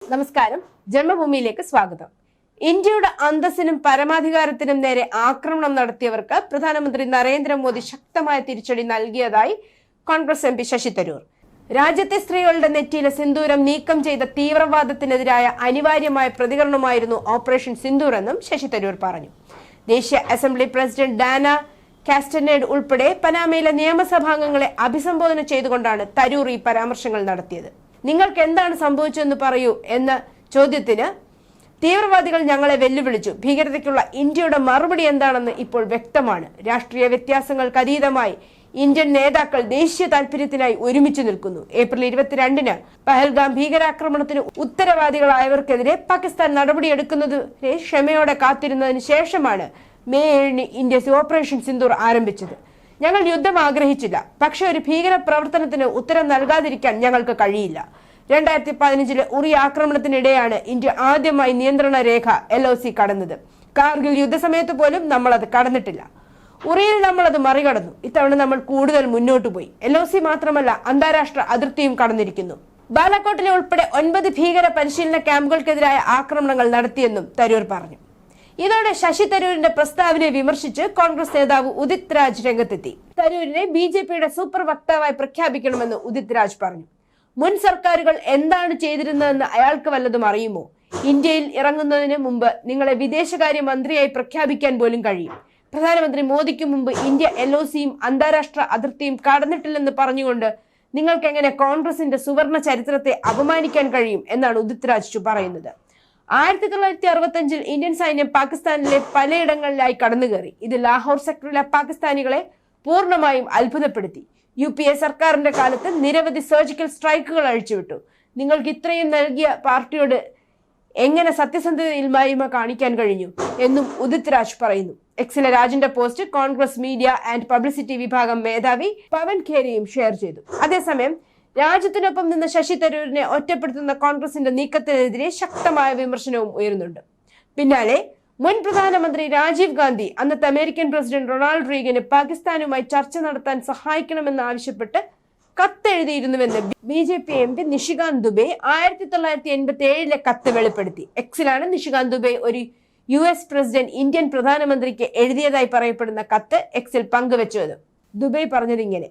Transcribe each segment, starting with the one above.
നമസ്കാരം, ജന്മഭൂമിയിലേക്ക് സ്വാഗതം. ഇന്ത്യയുടെ അന്തസ്സിനും പരമാധികാരത്തിനും നേരെ ആക്രമണം നടത്തിയവർക്ക് പ്രധാനമന്ത്രി നരേന്ദ്രമോദി ശക്തമായ തിരിച്ചടി നൽകിയതായി കോൺഗ്രസ് എം പി ശശി തരൂർ. രാജ്യത്തെ സ്ത്രീകളുടെ നെറ്റിയിലെ സിന്ദൂരം നീക്കം ചെയ്ത തീവ്രവാദത്തിനെതിരായ അനിവാര്യമായ പ്രതികരണമായിരുന്നു ഓപ്പറേഷൻ സിന്ദൂർ എന്നും ശശി തരൂർ പറഞ്ഞു. ദേശീയ അസംബ്ലി പ്രസിഡന്റ് ഡാന കാസ്റ്റനേഡ് ഉൾപ്പെടെ പനാമയിലെ നിയമസഭാംഗങ്ങളെ അഭിസംബോധന ചെയ്തുകൊണ്ടാണ് തരൂർ ഈ പരാമർശങ്ങൾ നടത്തിയത്. നിങ്ങൾക്ക് എന്താണ് സംഭവിച്ചതെന്ന് പറയൂ എന്ന ചോദ്യത്തിന് തീവ്രവാദികൾ ഞങ്ങളെ വെല്ലുവിളിച്ചു. ഭീകരതയ്ക്കുള്ള ഇന്ത്യയുടെ മറുപടി എന്താണെന്ന് ഇപ്പോൾ വ്യക്തമാണ്. രാഷ്ട്രീയ വ്യത്യാസങ്ങൾക്ക് അതീതമായി ഇന്ത്യൻ നേതാക്കൾ ദേശീയ താൽപര്യത്തിനായി ഒരുമിച്ച് നിൽക്കുന്നു. ഏപ്രിൽ 22-ന് പഹൽഗാം ഭീകരാക്രമണത്തിന് ഉത്തരവാദികളായവർക്കെതിരെ പാകിസ്ഥാൻ നടപടിയെടുക്കുന്നതിനെ ക്ഷമയോടെ കാത്തിരുന്നതിന് ശേഷമാണ് മെയ് 7-ന് ഇന്ത്യ ഓപ്പറേഷൻ സിന്ദൂർ ആരംഭിച്ചത്. ഞങ്ങൾ യുദ്ധം ആഗ്രഹിച്ചില്ല, പക്ഷെ ഒരു ഭീകര പ്രവർത്തനത്തിന് ഉത്തരം നൽകാതിരിക്കാൻ ഞങ്ങൾക്ക് കഴിയില്ല. 2015-ലെ ഉറി ആക്രമണത്തിനിടെയാണ് ഇന്ത്യ ആദ്യമായി നിയന്ത്രണ രേഖ LOC കടന്നത്. കാർഗിൽ യുദ്ധസമയത്ത് പോലും നമ്മൾ അത് കടന്നിട്ടില്ല. ഉറിയിൽ നമ്മൾ അത് മറികടന്നു. ഇത്തവണ നമ്മൾ കൂടുതൽ മുന്നോട്ട് പോയി. LOC മാത്രമല്ല, അന്താരാഷ്ട്ര അതിർത്തിയും കടന്നിരിക്കുന്നു. ബാലാക്കോട്ടിലെ ഉൾപ്പെടെ 9 ഭീകര പരിശീലന ക്യാമ്പുകൾക്കെതിരായ ആക്രമണങ്ങൾ നടത്തിയെന്നും തരൂർ പറഞ്ഞു. ഇതോടെ ശശി തരൂരിന്റെ പ്രസ്താവനയെ വിമർശിച്ച് കോൺഗ്രസ് നേതാവ് ഉദിത് രാജ് രംഗത്തെത്തി. തരൂരിനെ BJPയുടെ സൂപ്പർ വക്താവായി പ്രഖ്യാപിക്കണമെന്ന് ഉദിത് രാജ് പറഞ്ഞു. മുൻ സർക്കാരുകൾ എന്താണ് ചെയ്തിരുന്നതെന്ന് അയാൾക്ക് വല്ലതും അറിയുമോ? ഇന്ത്യയിൽ ഇറങ്ങുന്നതിന് മുമ്പ് നിങ്ങളെ വിദേശകാര്യ മന്ത്രിയായി പ്രഖ്യാപിക്കാൻ പോലും കഴിയും. പ്രധാനമന്ത്രി മോദിക്ക് മുമ്പ് ഇന്ത്യ LOCയും അന്താരാഷ്ട്ര അതിർത്തിയും കടന്നിട്ടില്ലെന്ന് പറഞ്ഞുകൊണ്ട് നിങ്ങൾക്ക് എങ്ങനെ കോൺഗ്രസിന്റെ സുവർണ ചരിത്രത്തെ അപമാനിക്കാൻ കഴിയും എന്നാണ് ഉദിത് രാജ് പറയുന്നത്. 1965-ൽ ഇന്ത്യൻ സൈന്യം പാകിസ്ഥാനിലെ പലയിടങ്ങളിലായി കടന്നുകയറി. ഇത് ലാഹോർ സെക്ടറിലെ പാകിസ്ഥാനികളെ പൂർണ്ണമായും അത്ഭുതപ്പെടുത്തി. UPA സർക്കാരിന്റെ കാലത്ത് നിരവധി സർജിക്കൽ സ്ട്രൈക്കുകൾ അഴിച്ചുവിട്ടു. നിങ്ങൾക്ക് ഇത്രയും നൽകിയ പാർട്ടിയോട് എങ്ങനെ സത്യസന്ധതയില്ലായ്മ കാണിക്കാൻ കഴിഞ്ഞു എന്നും ഉദിത് രാജ് പറയുന്നു. എക്സിലെ രാജിന്റെ post Congress media and publicity വിഭാഗം മേധാവി പവൻ ഖേരയും ഷെയർ ചെയ്തു. അതേസമയം രാജ്യത്തിനൊപ്പം നിന്ന് ശശി തരൂരിനെ ഒറ്റപ്പെടുത്തുന്ന കോൺഗ്രസിന്റെ നീക്കത്തിനെതിരെ ശക്തമായ വിമർശനവും ഉയരുന്നുണ്ട്. പിന്നാലെ മുൻ പ്രധാനമന്ത്രി രാജീവ് ഗാന്ധി അന്നത്തെ അമേരിക്കൻ പ്രസിഡന്റ് റൊണാൾഡ് റീഗന് പാകിസ്ഥാനുമായി ചർച്ച നടത്താൻ സഹായിക്കണമെന്ന് ആവശ്യപ്പെട്ട് കത്തെഴുതിയിരുന്നുവെന്ന് BJP MP നിഷികാന്ത് ദുബെ 1987-ലെ കത്ത് വെളിപ്പെടുത്തി. എക്സിലാണ് നിഷികാന്ത് ദുബെ ഒരു US പ്രസിഡന്റ് ഇന്ത്യൻ പ്രധാനമന്ത്രിക്ക് എഴുതിയതായി പറയപ്പെടുന്ന കത്ത് എക്സിൽ പങ്കുവെച്ചത്. ദുബെ പറഞ്ഞത് ഇങ്ങനെ: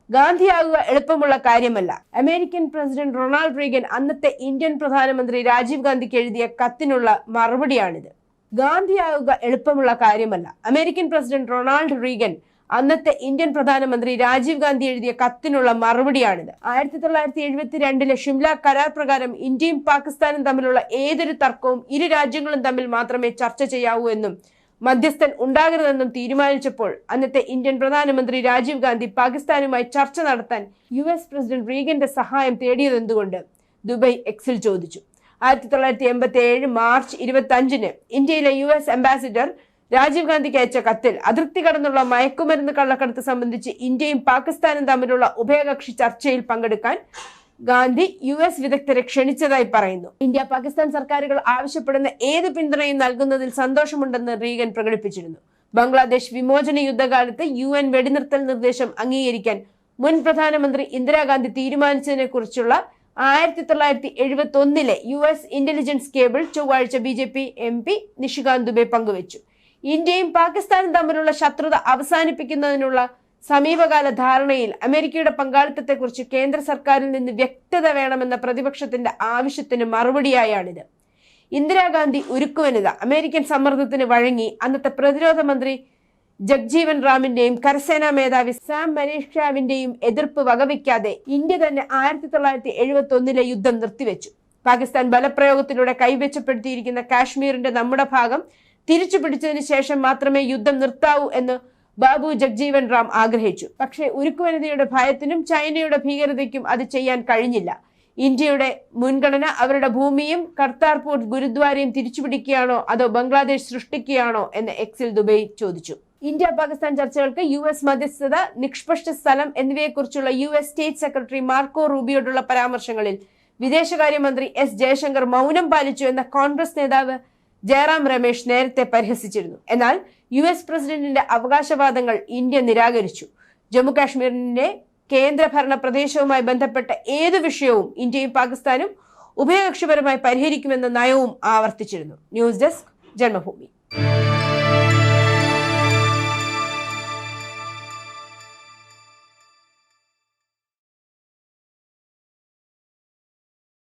ഗാന്ധിയാകുക എളുപ്പമുള്ള കാര്യമല്ല. അമേരിക്കൻ പ്രസിഡന്റ് റൊണാൾഡ് റീഗൻ അന്നത്തെ ഇന്ത്യൻ പ്രധാനമന്ത്രി രാജീവ് ഗാന്ധിക്ക് എഴുതിയ കത്തിനുള്ള മറുപടിയാണിത്. ഗാന്ധിയാകുക എളുപ്പമുള്ള കാര്യമല്ല. അമേരിക്കൻ പ്രസിഡന്റ് റൊണാൾഡ് റീഗൻ അന്നത്തെ ഇന്ത്യൻ പ്രധാനമന്ത്രി രാജീവ് ഗാന്ധി എഴുതിയ കത്തിനുള്ള മറുപടിയാണിത്. 1972-ലെ ഷിംല കരാർ പ്രകാരം ഇന്ത്യയും പാകിസ്ഥാനും തമ്മിലുള്ള ഏതൊരു തർക്കവും ഇരു രാജ്യങ്ങളും തമ്മിൽ മാത്രമേ ചർച്ച ചെയ്യാവൂ എന്നും മധ്യസ്ഥൻ ഉണ്ടാകരുതെന്നും തീരുമാനിച്ചപ്പോൾ അന്നത്തെ ഇന്ത്യൻ പ്രധാനമന്ത്രി രാജീവ് ഗാന്ധി പാകിസ്ഥാനുമായി ചർച്ച നടത്താൻ US പ്രസിഡന്റ് റീഗന്റെ സഹായം തേടിയതെന്തുകൊണ്ട്? ദുബൈ എക്സിൽ ചോദിച്ചു. 1987 മാർച്ച് 25-ന് ഇന്ത്യയിലെ US അംബാസിഡർ രാജീവ് ഗാന്ധിക്ക് അയച്ച കത്തിൽ അതിർത്തി കടന്നുള്ള മയക്കുമരുന്ന് കള്ളക്കടത്ത് സംബന്ധിച്ച് ഇന്ത്യയും പാകിസ്ഥാനും തമ്മിലുള്ള ഉഭയകക്ഷി ചർച്ചയിൽ പങ്കെടുക്കാൻ ഗാന്ധി US വിദഗ്ധരെ ക്ഷണിച്ചതായി പറയുന്നു. ഇന്ത്യ പാകിസ്ഥാൻ സർക്കാരുകൾ ആവശ്യപ്പെടുന്ന ഏത് പിന്തുണയും നൽകുന്നതിൽ സന്തോഷമുണ്ടെന്ന് റീഗൻ പ്രകടിപ്പിച്ചിരുന്നു. ബംഗ്ലാദേശ് വിമോചന യുദ്ധകാലത്ത് UN വെടിനിർത്തൽ നിർദ്ദേശം അംഗീകരിക്കാൻ മുൻ പ്രധാനമന്ത്രി ഇന്ദിരാഗാന്ധി തീരുമാനിച്ചതിനെ കുറിച്ചുള്ള 1971-ലെ US ഇന്റലിജൻസ് കേബിൾ ചൊവ്വാഴ്ച BJP MP നിഷികാന്ത് ദുബെ പങ്കുവച്ചു. ഇന്ത്യയും പാകിസ്ഥാനും തമ്മിലുള്ള ശത്രുത അവസാനിപ്പിക്കുന്നതിനുള്ള സമീപകാല ധാരണയിൽ അമേരിക്കയുടെ പങ്കാളിത്തത്തെക്കുറിച്ച് കേന്ദ്ര സർക്കാരിൽ നിന്ന് വ്യക്തത വേണമെന്ന പ്രതിപക്ഷത്തിന്റെ ആവശ്യത്തിന് മറുപടിയായാണിത്. ഇന്ദിരാഗാന്ധി ഉരുക്കുവനിത അമേരിക്കൻ സമ്മർദ്ദത്തിന് വഴങ്ങി അന്നത്തെ പ്രതിരോധ മന്ത്രി ജഗ്ജീവൻ റാമിന്റെയും കരസേനാ മേധാവി സാം മനേക്ഷാവിന്റെയും എതിർപ്പ് വകവയ്ക്കാതെ ഇന്ത്യ തന്നെ 1971-ലെ യുദ്ധം നിർത്തിവെച്ചു. പാകിസ്ഥാൻ ബലപ്രയോഗത്തിലൂടെ കൈവശപ്പെടുത്തിയിരിക്കുന്ന കാശ്മീരിന്റെ നമ്മുടെ ഭാഗം തിരിച്ചു പിടിച്ചതിന് ശേഷം മാത്രമേ യുദ്ധം നിർത്താവൂ എന്ന് ബാബു ജഗ്ജീവൻ റാം ആഗ്രഹിച്ചു. പക്ഷേ ഉരുക്കുവനിതയുടെ ഭയത്തിനും ചൈനയുടെ ഭീകരതയ്ക്കും അത് ചെയ്യാൻ കഴിഞ്ഞില്ല. ഇന്ത്യയുടെ മുൻഗണന അവരുടെ ഭൂമിയും കർത്താർപൂർ ഗുരുദ്വാരയും തിരിച്ചുപിടിക്കുകയാണോ അതോ ബംഗ്ലാദേശ് സൃഷ്ടിക്കുകയാണോ എന്ന് എക്സിൽ ദുബൈ ചോദിച്ചു. ഇന്ത്യ പാകിസ്ഥാൻ ചർച്ചകൾക്ക് US മധ്യസ്ഥത, നിഷ്പക്ഷ സ്ഥലം എന്നിവയെക്കുറിച്ചുള്ള US സ്റ്റേറ്റ് സെക്രട്ടറി മാർക്കോ റൂബിയോടുള്ള പരാമർശങ്ങളിൽ വിദേശകാര്യമന്ത്രി S ജയശങ്കർ മൗനം പാലിച്ചു എന്ന കോൺഗ്രസ് നേതാവ് ജയറാം രമേശ് നേരത്തെ പരിഹസിച്ചിരുന്നു. എന്നാൽ US പ്രസിഡന്റിന്റെ അവകാശവാദങ്ങൾ ഇന്ത്യ നിരാകരിച്ചു. ജമ്മു കാശ്മീരിന്റെ കേന്ദ്രഭരണ പ്രദേശവുമായി ബന്ധപ്പെട്ട ഏത് വിഷയവും ഇന്ത്യയും പാകിസ്ഥാനും ഉഭയകക്ഷിപരമായി പരിഹരിക്കുമെന്ന നയവും ആവർത്തിച്ചിരുന്നു. News desk Janmabhumi.